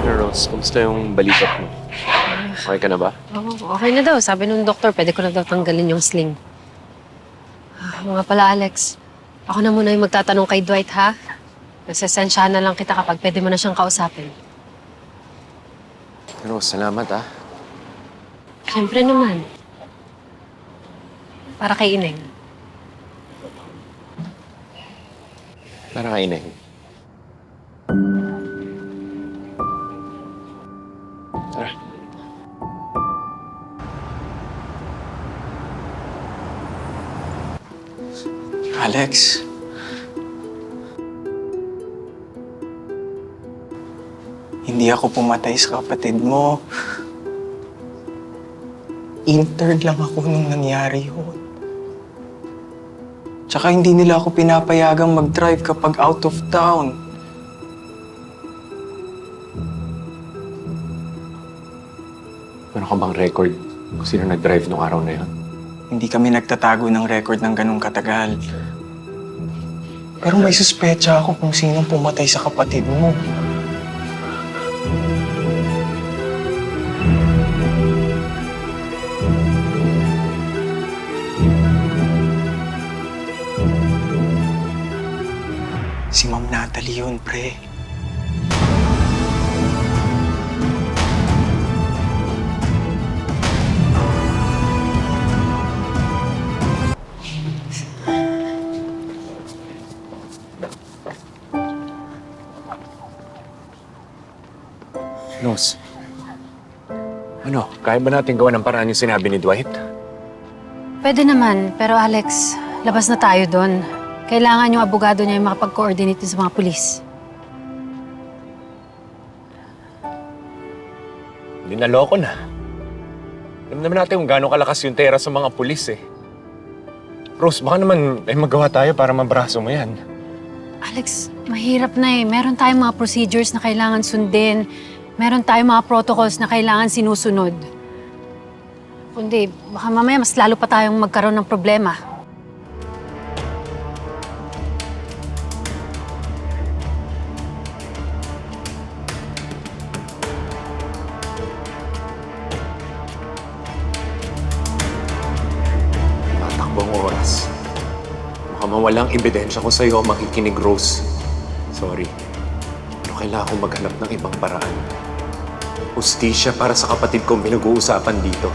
Rose, kumusta yung balikat mo? Okay ka na ba? Oo, okay na daw. Sabi nung doktor, pwede ko na daw tanggalin yung sling. Mga pala, Alex. Ako na muna yung magtatanong kay Dwight, ha? Nagsasensyahan na lang kita kapag pwede mo na siyang kausapin. Rose, salamat ah. Siyempre naman. Para kay Ineng. Para kainin. Tara. Alex. Hindi ako pumatay sa kapatid mo. Intern lang ako nung nangyari yun. Tsaka hindi nila ako pinapayagang mag-drive kapag out of town. Meron ka bang record kung sino nag-drive nung araw na yun? Hindi kami nagtatago ng record ng ganong katagal. Pero may suspecha ako kung sinong pumatay sa kapatid mo. Si Ma'am Natalie yun, pre. Rose, kaya ba natin gawa ng paraan yung sinabi ni Dwight? Pwede naman, pero Alex, labas na tayo doon. Kailangan yung abogado niya yung makapag-coordinate sa mga pulis. Linaloko na. Alam naman natin kung gaano kalakas yung tera sa mga pulis eh. Rose, baka naman may magawa tayo para mabraso mo yan. Alex, mahirap na eh. Meron tayong mga procedures na kailangan sundin. Meron tayong mga protocols na kailangan sinusunod. Kundi, baka mamaya mas lalo pa tayong magkaroon ng problema. Tatakbo ang oras. Baka mawalang ebidensya ko sa'yo makikinig, Rose. Sorry. Pero kailangan kong maghanap ng ibang paraan. Hustisya para sa kapatid kong pinag-uusapan dito.